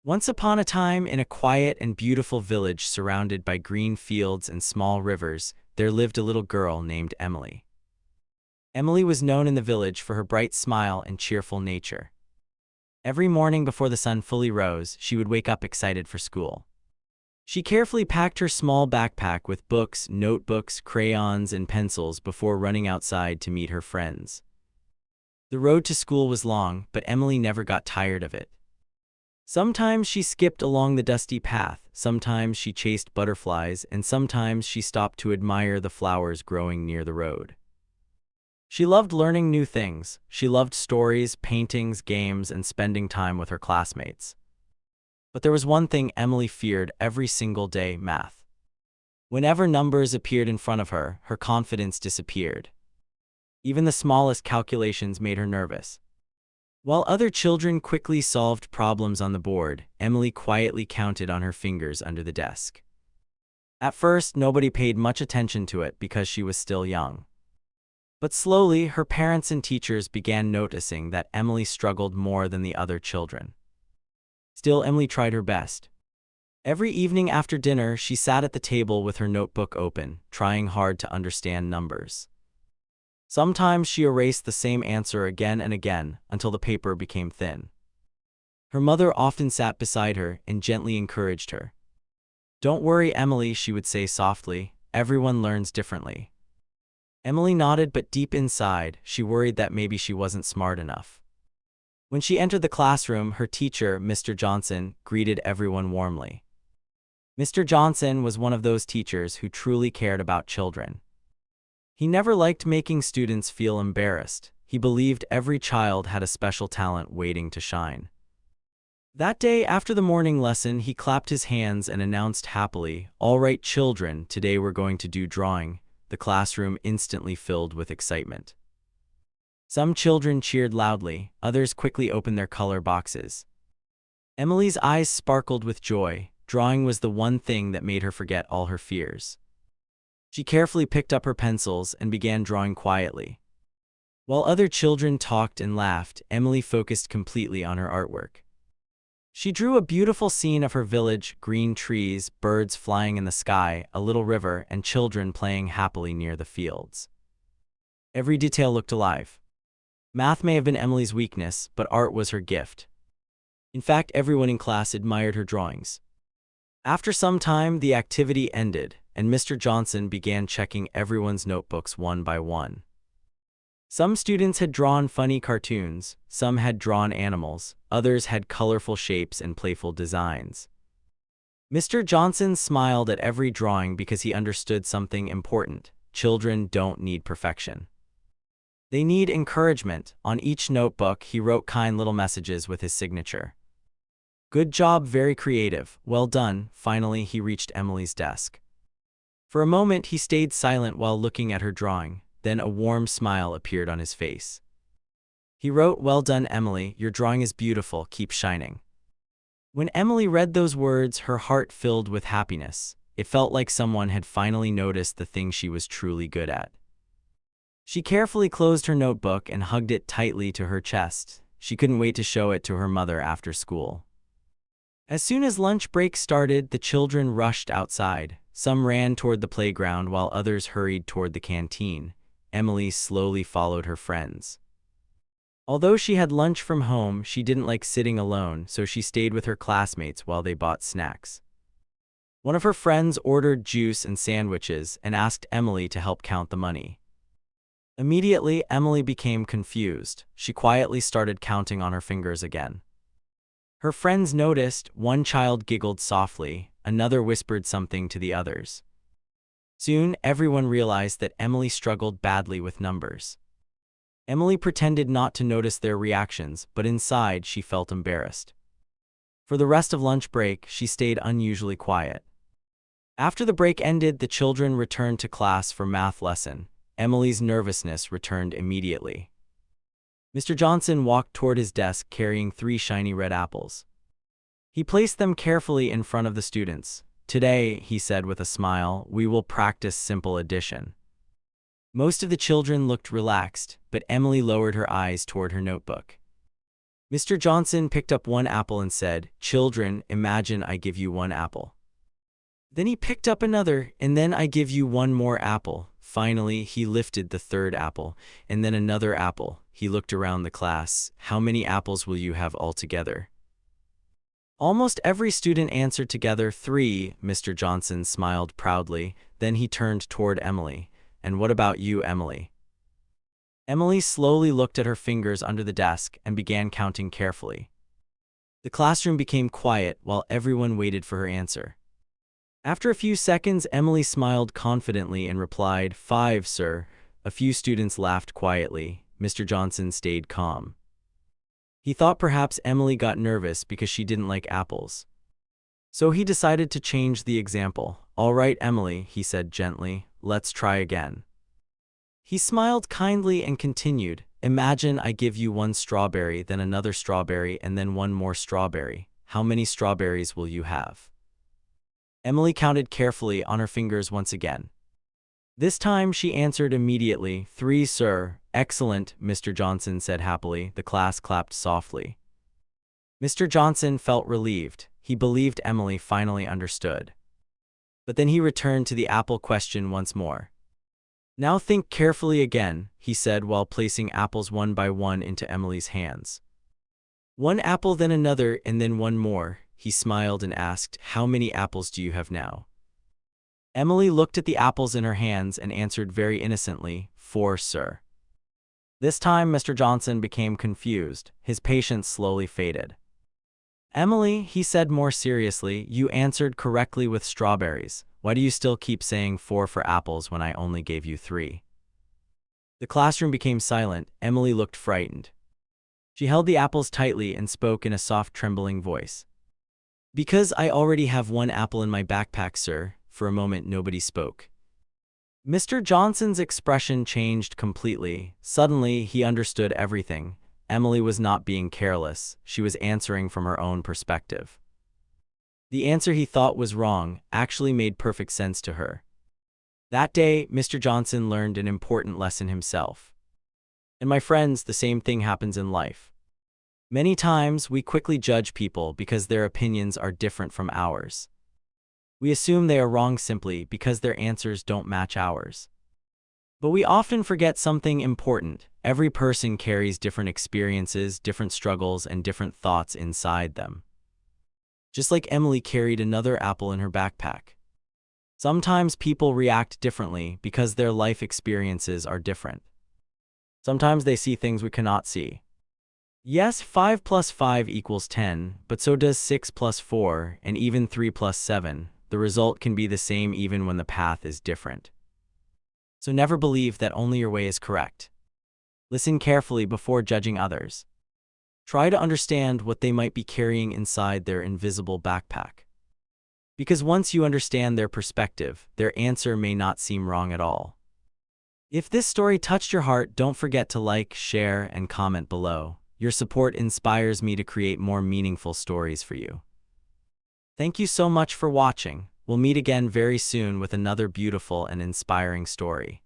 Once upon a time, in a quiet and beautiful village surrounded by green fields and small rivers, there lived a little girl named Emily. Emily was known in the village for her bright smile and cheerful nature. Every morning before the sun fully rose, she would wake up excited for school. She carefully packed her small backpack with books, notebooks, crayons, and pencils before running outside to meet her friends. The road to school was long, but Emily never got tired of it. Sometimes she skipped along the dusty path, sometimes she chased butterflies, and sometimes she stopped to admire the flowers growing near the road. She loved learning new things. She loved stories, paintings, games, and spending time with her classmates. But there was one thing Emily feared every single day: math. Whenever numbers appeared in front of her, her confidence disappeared. Even the smallest calculations made her nervous. While other children quickly solved problems on the board, Emily quietly counted on her fingers under the desk. At first, nobody paid much attention to it because she was still young. But slowly, her parents and teachers began noticing that Emily struggled more than the other children. Still, Emily tried her best. Every evening after dinner, she sat at the table with her notebook open, trying hard to understand numbers. Sometimes she erased the same answer again and again until the paper became thin. Her mother often sat beside her and gently encouraged her. "Don't worry, Emily," she would say softly. "Everyone learns differently." Emily nodded, but deep inside, she worried that maybe she wasn't smart enough. When she entered the classroom, her teacher, Mr. Johnson, greeted everyone warmly. Mr. Johnson was one of those teachers who truly cared about children. He never liked making students feel embarrassed. He believed every child had a special talent waiting to shine. That day, after the morning lesson, he clapped his hands and announced happily, "All right, children, today we're going to do drawing." The classroom instantly filled with excitement. Some children cheered loudly, others quickly opened their color boxes. Emily's eyes sparkled with joy. Drawing was the one thing that made her forget all her fears. She carefully picked up her pencils and began drawing quietly. While other children talked and laughed, Emily focused completely on her artwork. She drew a beautiful scene of her village: green trees, birds flying in the sky, a little river, and children playing happily near the fields. Every detail looked alive. Math may have been Emily's weakness, but art was her gift. In fact, everyone in class admired her drawings. After some time, the activity ended, and Mr. Johnson began checking everyone's notebooks one by one. Some students had drawn funny cartoons, some had drawn animals, others had colorful shapes and playful designs. Mr. Johnson smiled at every drawing because he understood something important: children don't need perfection. They need encouragement. On each notebook, he wrote kind little messages with his signature. "Good job, very creative, well done." Finally, he reached Emily's desk. For a moment, he stayed silent while looking at her drawing. Then a warm smile appeared on his face. He wrote, "Well done, Emily. Your drawing is beautiful. Keep shining." When Emily read those words, her heart filled with happiness. It felt like someone had finally noticed the thing she was truly good at. She carefully closed her notebook and hugged it tightly to her chest. She couldn't wait to show it to her mother after school. As soon as lunch break started, the children rushed outside. Some ran toward the playground while others hurried toward the canteen. Emily slowly followed her friends. Although she had lunch from home, she didn't like sitting alone, so she stayed with her classmates while they bought snacks. One of her friends ordered juice and sandwiches and asked Emily to help count the money. Immediately, Emily became confused. She quietly started counting on her fingers again. Her friends noticed. One child giggled softly, another whispered something to the others. Soon, everyone realized that Emily struggled badly with numbers. Emily pretended not to notice their reactions, but inside she felt embarrassed. For the rest of lunch break, she stayed unusually quiet. After the break ended, the children returned to class for math lesson. Emily's nervousness returned immediately. Mr. Johnson walked toward his desk carrying 3 shiny red apples. He placed them carefully in front of the students. "Today," he said with a smile, "we will practice simple addition." Most of the children looked relaxed, but Emily lowered her eyes toward her notebook. Mr. Johnson picked up one apple and said, "Children, imagine I give you one apple." Then he picked up another, and then I give you one more apple. Finally, he lifted the third apple, and then another apple. He looked around the class. "How many apples will you have altogether?" Almost every student answered together, "3." Mr. Johnson smiled proudly. Then he turned toward Emily. "And what about you, Emily?" Emily slowly looked at her fingers under the desk and began counting carefully. The classroom became quiet while everyone waited for her answer. After a few seconds, Emily smiled confidently and replied, "5, sir." A few students laughed quietly. Mr. Johnson stayed calm. He thought perhaps Emily got nervous because she didn't like apples. So he decided to change the example. "All right, Emily," he said gently, "let's try again." He smiled kindly and continued, "Imagine I give you one strawberry, then another strawberry, and then one more strawberry. How many strawberries will you have?" Emily counted carefully on her fingers once again. This time she answered immediately, "3, sir." "Excellent," Mr. Johnson said happily. The class clapped softly. Mr. Johnson felt relieved. He believed Emily finally understood. But then he returned to the apple question once more. "Now think carefully again," he said while placing apples one by one into Emily's hands. "One apple, then another, and then one more." He smiled and asked, "How many apples do you have now?" Emily looked at the apples in her hands and answered very innocently, "4, sir." This time Mr. Johnson became confused. His patience slowly faded. "Emily," he said more seriously, "you answered correctly with strawberries. Why do you still keep saying 4 for apples when I only gave you 3? The classroom became silent. Emily looked frightened. She held the apples tightly and spoke in a soft, trembling voice. "Because I already have one apple in my backpack, sir." For a moment nobody spoke. Mr. Johnson's expression changed completely. Suddenly he understood everything. Emily was not being careless. She was answering from her own perspective. The answer he thought was wrong actually made perfect sense to her. That day, Mr. Johnson learned an important lesson himself. And my friends, the same thing happens in life. Many times, we quickly judge people because their opinions are different from ours. We assume they are wrong simply because their answers don't match ours. But we often forget something important. Every person carries different experiences, different struggles, and different thoughts inside them. Just like Emily carried another apple in her backpack. Sometimes people react differently because their life experiences are different. Sometimes they see things we cannot see. Yes, 5 plus 5 equals 10, but so does 6 plus 4, and even 3 plus 7. The result can be the same even when the path is different. So never believe that only your way is correct. Listen carefully before judging others. Try to understand what they might be carrying inside their invisible backpack. Because once you understand their perspective, their answer may not seem wrong at all. If this story touched your heart, don't forget to like, share, and comment below. Your support inspires me to create more meaningful stories for you. Thank you so much for watching. We'll meet again very soon with another beautiful and inspiring story.